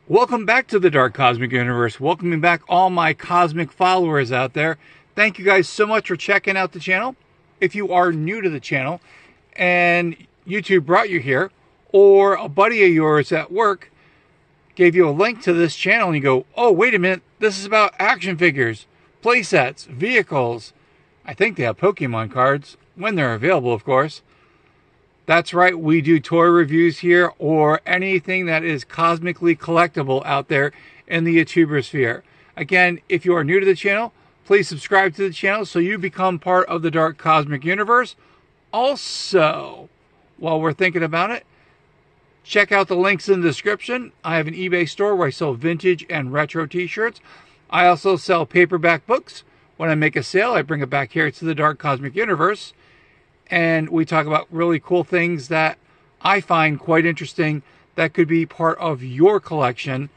Welcome back to the Dark Cosmic Universe. Welcoming back all my cosmic followers out there. Thank you guys so much for checking out the channel. If you are new to the channel and YouTube brought you here, or a buddy of yours at work gave you a link to this channel and you go, oh, wait a minute, this is about action figures, play sets, vehicles. I think they have Pokemon cards, when they're available, of course. That's right, we do toy reviews here, or anything that is cosmically collectible out there in the YouTuber sphere. Again, if you are new to the channel, please subscribe to the channel so you become part of the Dark Cosmic Universe. Also, while we're thinking about it, check out the links in the description. I have an eBay store where I sell vintage and retro t-shirts. I also sell paperback books. When I make a sale, I bring it back here to the Dark Cosmic Universe. And we talk about really cool things that I find quite interesting that could be part of your collection.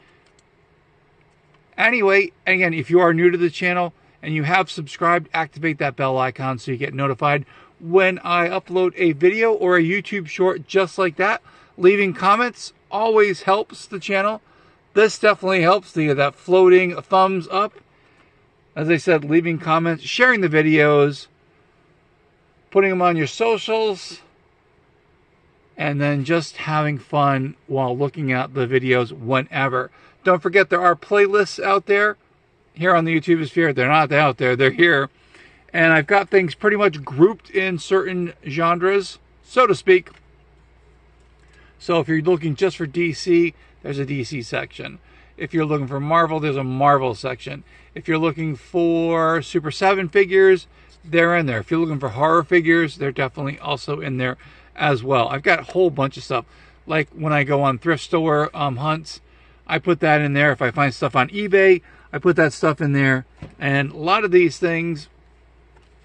Anyway, again, if you are new to the channel and you have subscribed, activate that bell icon so you get notified when I upload a video or a YouTube short just like that. Leaving comments always helps the channel. This definitely helps, that floating thumbs up. As I said, leaving comments, sharing the videos, putting them on your socials, and then just having fun while looking at the videos whenever. Don't forget, there are playlists out there here on the YouTube sphere. They're not out there, they're here. And I've got things pretty much grouped in certain genres, so to speak. So if you're looking just for DC, there's a DC section. If you're looking for Marvel, there's a Marvel section. If you're looking for Super 7 figures, they're in there. If you're looking for horror figures, they're definitely also in there as well. I've got a whole bunch of stuff. Like when I go on thrift store hunts, I put that in there. If I find stuff on eBay, I put that stuff in there. And a lot of these things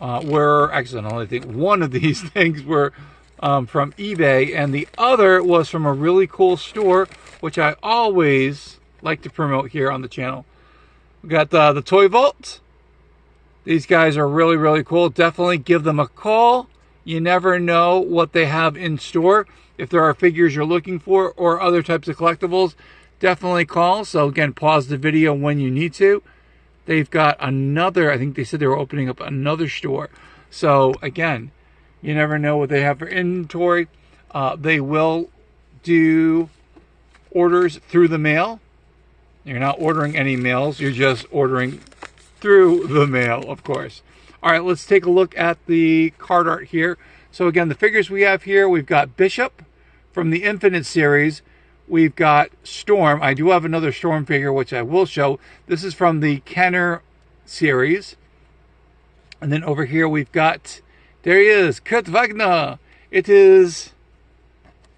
were, actually, I think one of these things were from eBay, and the other was from a really cool store, which I always like to promote here on the channel. We got the Toy Vault. These guys are really, really cool. Definitely give them a call. You never know what they have in store. If there are figures you're looking for or other types of collectibles, definitely call. So again, pause the video when you need to. They've got another, I think they said they were opening up another store. So again, you never know what they have for inventory. They will do orders through the mail. You're not ordering any mails. You're just ordering through the mail, of course. All right, let's take a look at the card art here. So again, the figures we have here, we've got Bishop from the Infinite series. We've got Storm. I do have another Storm figure, which I will show. This is from the Kenner series. And then over here, we've got, there he is, Kurt Wagner. It is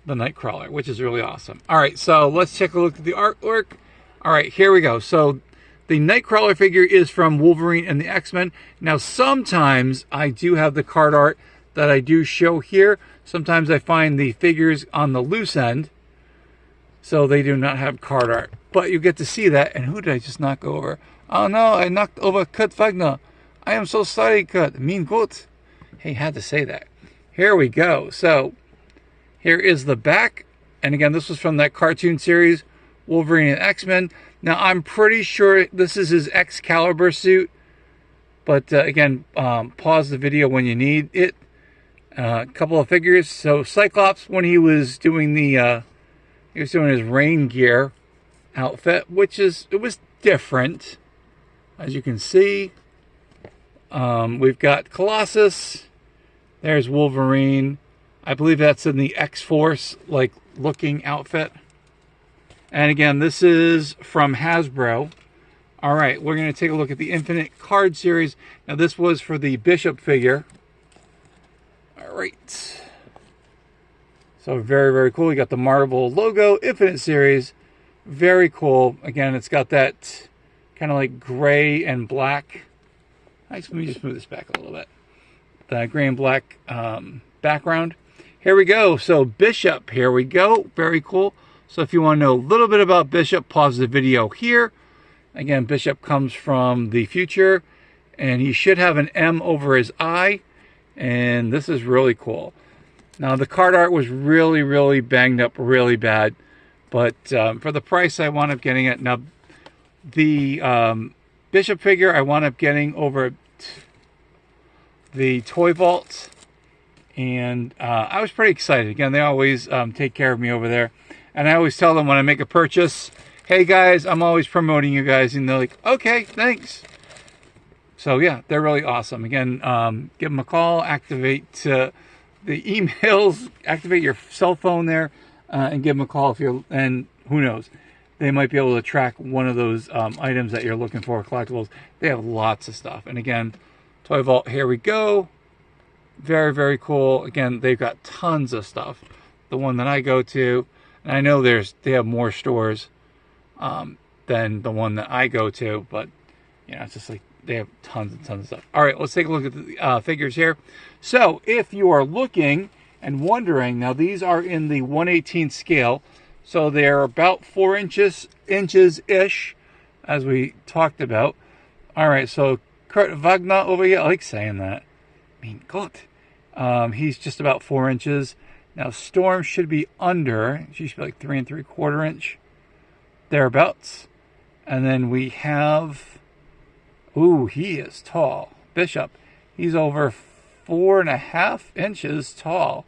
the Nightcrawler, which is really awesome. All right, so let's take a look at the artwork. All right, here we go. So the Nightcrawler figure is from Wolverine and the X-Men. Now, sometimes I do have the card art that I do show here. Sometimes I find the figures on the loose end, so they do not have card art. But you get to see that. And who did I just knock over? Oh, no, I knocked over Kurt Wagner. I am so sorry, Kurt. Mean gut. Hey, had to say that. Here we go. So, here is the back. And again, this was from that cartoon series, Wolverine and X-Men. Now, I'm pretty sure this is his Excalibur suit. But again, pause the video when you need it. A couple of figures. So Cyclops, when he was doing the, he was doing his rain gear outfit, which is, it was different, as you can see. We've got Colossus. There's Wolverine. I believe that's in the X-Force, like, looking outfit. And again, this is from Hasbro. All right, we're going to take a look at the Infinite card series. Now, this was for the Bishop figure. All right. So, very, very cool. You got the Marvel logo, Infinite series. Very cool. Again, it's got that kind of like gray and black. Let me just move this back a little bit. The gray and black background. Here we go. So, Bishop. Here we go. Very cool. So if you want to know a little bit about Bishop, pause the video here. Again, Bishop comes from the future, and he should have an M over his eye, and this is really cool. Now, the card art was really, really banged up really bad. But for the price, I wound up getting it. Now, the Bishop figure, I wound up getting over the Toy Vault. And I was pretty excited. Again, they always take care of me over there. And I always tell them when I make a purchase, hey guys, I'm always promoting you guys. And they're like, okay, thanks. So yeah, they're really awesome. Again, give them a call, activate the emails, activate your cell phone there, and give them a call if you're, and who knows, they might be able to track one of those items that you're looking for, collectibles. They have lots of stuff. And again, Toy Vault, here we go. Very, very cool. Again, they've got tons of stuff. The one that I go to, and I know they have more stores than the one that I go to, but you know, it's just like they have tons and tons of stuff. All right, let's take a look at the figures here. So if you are looking and wondering, now these are in the 1/18 scale, so they're about 4 inches-ish, as we talked about. All right, so Kurt Wagner over here, I like saying that. I mean, God. He's just about 4 inches. Now Storm should be under. She should be like 3 3/4 inch, thereabouts. And then we have, ooh, he is tall. Bishop, he's over 4.5 inches tall,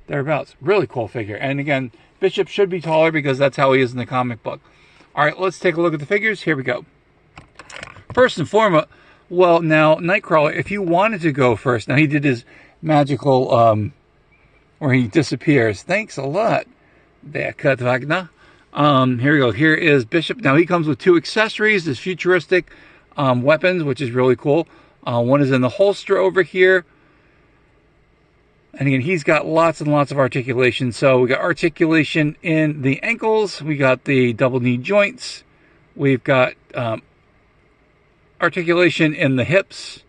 thereabouts. Really cool figure. And again, Bishop should be taller because that's how he is in the comic book. All right, let's take a look at the figures. Here we go. First and foremost, well, now Nightcrawler, if you wanted to go first, now he did his magical where he disappears. Thanks a lot there, Kurt Wagner. Here we go. Here is Bishop. Now he comes with 2 accessories, this futuristic weapons, which is really cool. One is in the holster over here, and again, he's got lots and lots of articulation. So we got articulation in the ankles, we got the double knee joints, we've got articulation in the hips.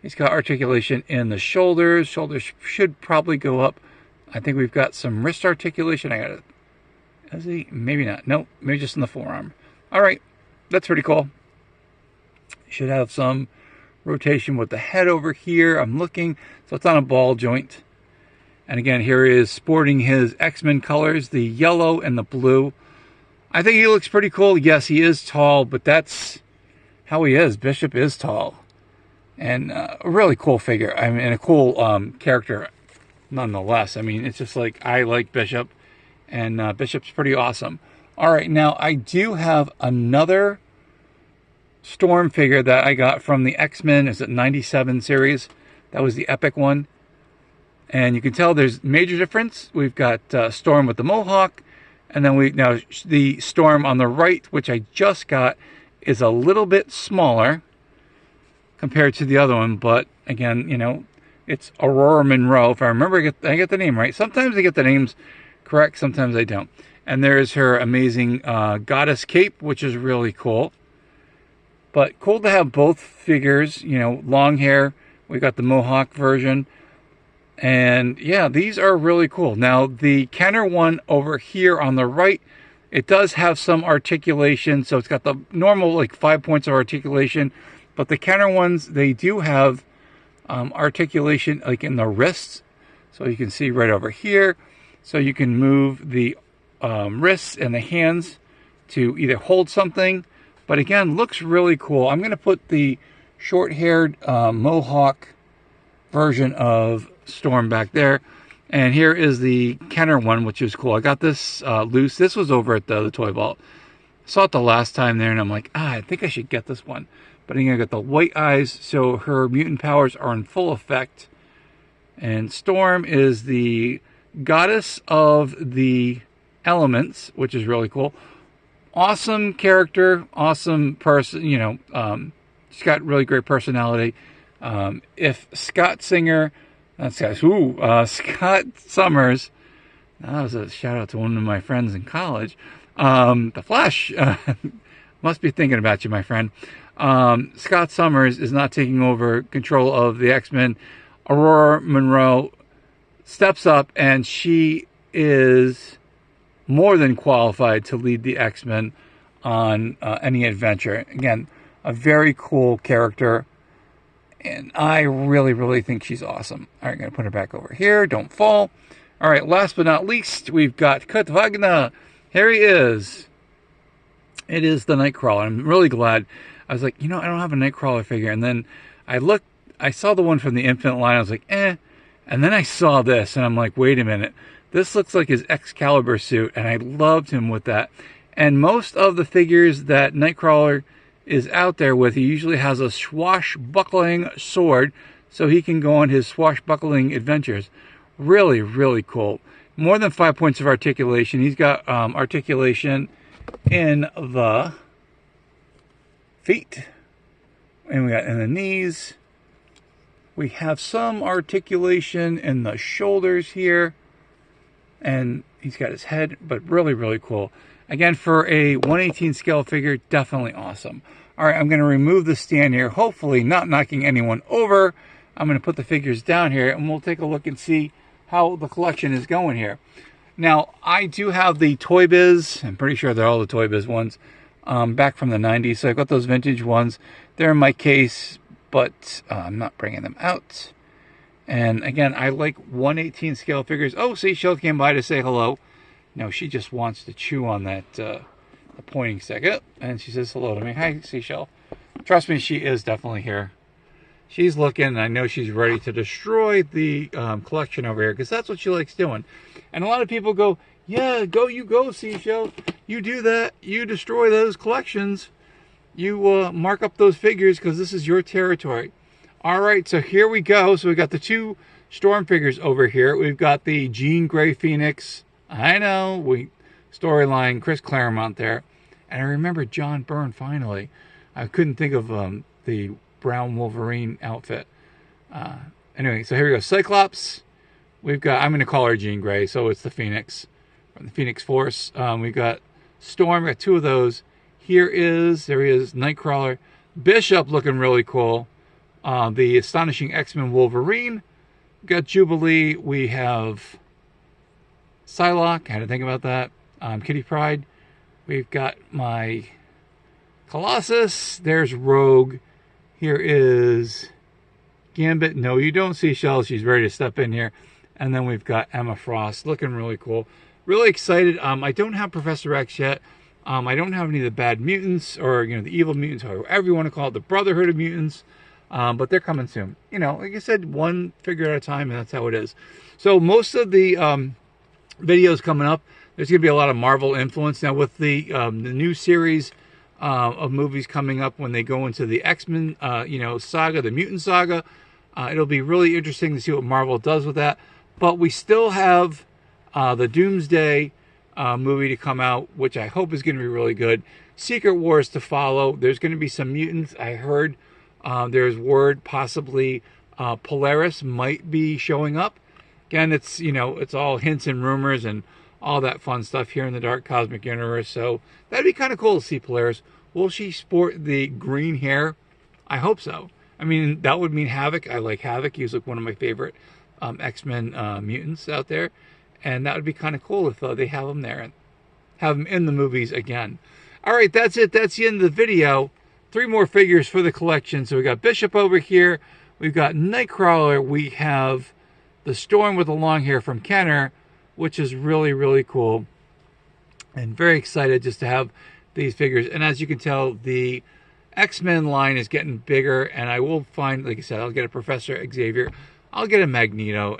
He's got articulation in the shoulders. Shoulders should probably go up. I think we've got some wrist articulation. I got it. Is he? Maybe not. Nope. Maybe just in the forearm. All right. That's pretty cool. Should have some rotation with the head over here. I'm looking. So it's on a ball joint. And again, here he is sporting his X-Men colors, the yellow and the blue. I think he looks pretty cool. Yes, he is tall, but that's how he is. Bishop is tall. And a really cool figure. I mean, and a cool character nonetheless. I mean, it's just like, I like Bishop, and Bishop's pretty awesome. All right, now I do have another Storm figure that I got from the X-Men. Is it 97 series? That was the epic one. And you can tell there's major difference. We've got Storm with the mohawk, and then now the Storm on the right, which I just got, is a little bit smaller compared to the other one, but again, you know, it's Aurora Monroe. If I remember, I get the name right. Sometimes I get the names correct, sometimes I don't. And there's her amazing goddess cape, which is really cool. But cool to have both figures, you know, long hair. We got the mohawk version. And yeah, these are really cool. Now, the Kenner one over here on the right, it does have some articulation. So it's got the normal, like, 5 points of articulation. But the Kenner ones, they do have articulation like in the wrists. So you can see right over here. So you can move the wrists and the hands to either hold something. But again, looks really cool. I'm going to put the short-haired mohawk version of Storm back there. And here is the Kenner one, which is cool. I got this loose. This was over at the Toy Vault. Saw it the last time there, and I'm like, I think I should get this one. But again, I got the white eyes, so her mutant powers are in full effect. And Storm is the goddess of the elements, which is really cool. Awesome character, awesome person, you know, she's got really great personality. If Scott Singer, Scott Summers, that was a shout out to one of my friends in college. The Flash, must be thinking about you, my friend. Scott Summers is not taking over control of the X-Men. Aurora Monroe steps up, and she is more than qualified to lead the X-Men on any adventure. Again, a very cool character, and I really, really think she's awesome. All right, I'm going to put her back over here. Don't fall. All right, last but not least, we've got Kurt Wagner. Here he is. It is the Nightcrawler. I'm really glad. I was like, you know, I don't have a Nightcrawler figure. And then I saw the one from the Infinite line. I was like, eh. And then I saw this, and I'm like, wait a minute. This looks like his Excalibur suit, and I loved him with that. And most of the figures that Nightcrawler is out there with, he usually has a swashbuckling sword, so he can go on his swashbuckling adventures. Really, really cool. More than 5 points of articulation. He's got articulation in the feet, and we got in the knees. We have some articulation in the shoulders here, and he's got his head, but really, really cool. Again, for a 1/18 scale figure, definitely awesome. All right, I'm going to remove the stand here, hopefully not knocking anyone over. I'm going to put the figures down here, and we'll take a look and see how the collection is going here. Now, I do have the Toy Biz. I'm pretty sure they're all the Toy Biz ones back from the 90s. So I've got those vintage ones. They're in my case, but I'm not bringing them out. And again, I like 1/18 scale figures. Oh, Seashell came by to say hello. No, she just wants to chew on that the pointing stick. Oh, and she says hello to me. Hi, Seashell. Trust me, she is definitely here. She's looking, and I know she's ready to destroy the collection over here, because that's what she likes doing. And a lot of people go, yeah, you go, Seashell. You do that. You destroy those collections. You mark up those figures, because this is your territory. All right, so here we go. So we got the two Storm figures over here. We've got the Jean Grey Phoenix. I know, storyline, Chris Claremont there. And I remember John Byrne, finally. I couldn't think of the brown Wolverine outfit. Anyway, so here we go. Cyclops. We've got, I'm going to call her Jean Grey, so it's the Phoenix from the Phoenix Force. We've got Storm. We've got two of those. There he is, Nightcrawler. Bishop looking really cool. The Astonishing X-Men Wolverine. We've got Jubilee. We have Psylocke. I had to think about that. Kitty Pryde. We've got my Colossus. There's Rogue. Here is Gambit. No, you don't see Shell. She's ready to step in here. And then we've got Emma Frost. Looking really cool. Really excited. I don't have Professor X yet. I don't have any of the bad mutants, or the evil mutants, or however you want to call it, the Brotherhood of Mutants. But they're coming soon. Like I said, one figure at a time, and that's how it is. So most of the videos coming up, there's going to be a lot of Marvel influence. Now with the new series of movies coming up, when they go into the X-Men saga, the mutant saga, it'll be really interesting to see what Marvel does with that. But we still have the Doomsday movie to come out, which I hope is going to be really good. Secret Wars to follow. There's going to be some mutants. I heard there's word possibly Polaris might be showing up. Again, it's it's all hints and rumors and all that fun stuff here in the Dark Cosmic Universe. So that'd be kind of cool to see Polaris. Will she sport the green hair? I hope so. I mean, that would mean Havoc. I like Havoc. He's like one of my favorite X-Men mutants out there. And that would be kind of cool if they have him there and have him in the movies again. All right, that's it. That's the end of the video. 3 more figures for the collection. So we got Bishop over here. We've got Nightcrawler. We have the Storm with the long hair from Kenner, which is really, really cool. And very excited just to have these figures. And as you can tell, the X-Men line is getting bigger. And I will find, like I said, I'll get a Professor Xavier. I'll get a Magneto,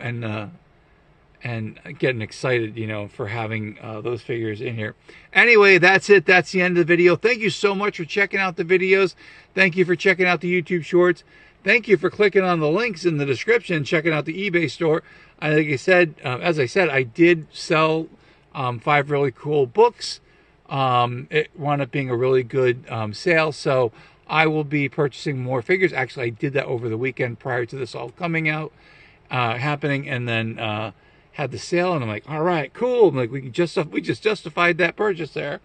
and getting excited, for having those figures in here. Anyway, that's it. That's the end of the video. Thank you so much for checking out the videos. Thank you for checking out the YouTube shorts. Thank you for clicking on the links in the description, checking out the eBay store. Like I said, as I said, I did sell 5 really cool books. It wound up being a really good sale, so I will be purchasing more figures. Actually, I did that over the weekend prior to this all coming out, happening, and then had the sale, and I'm like, all right, cool. I'm like, we just justified that purchase there.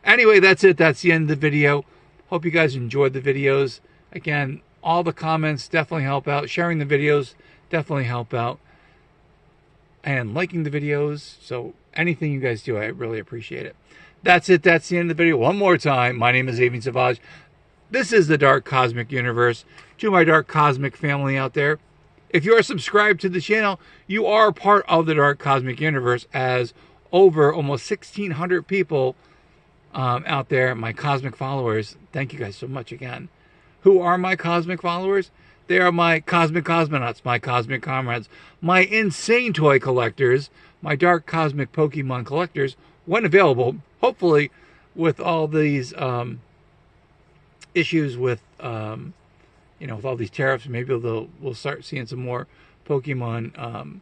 Anyway, that's it. That's the end of the video. Hope you guys enjoyed the videos. Again, all the comments definitely help out. Sharing the videos definitely help out. And liking the videos. So anything you guys do, I really appreciate it. That's it. That's the end of the video. One more time. My name is Avian Savage. This is the Dark Cosmic Universe. To my Dark Cosmic family out there, if you are subscribed to the channel, you are part of the Dark Cosmic Universe, as over almost 1,600 people out there, my cosmic followers. Thank you guys so much again. Who are my cosmic followers? They are my cosmic cosmonauts, my cosmic comrades, my insane toy collectors, my dark cosmic Pokemon collectors, when available. Hopefully, with all these issues with, with all these tariffs, maybe we'll start seeing some more Pokemon,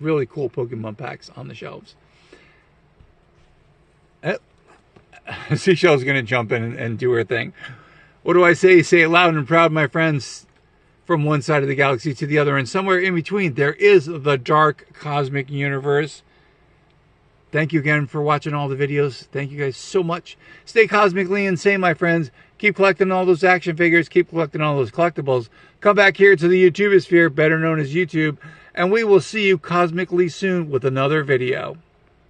really cool Pokemon packs on the shelves. Seashell's going to jump in and do her thing. What do I say? Say it loud and proud, my friends. From one side of the galaxy to the other, and somewhere in between, there is the dark cosmic universe. Thank you again for watching all the videos. Thank you guys so much. Stay cosmically insane, my friends. Keep collecting all those action figures. Keep collecting all those collectibles. Come back here to the YouTubosphere, better known as YouTube, and we will see you cosmically soon with another video.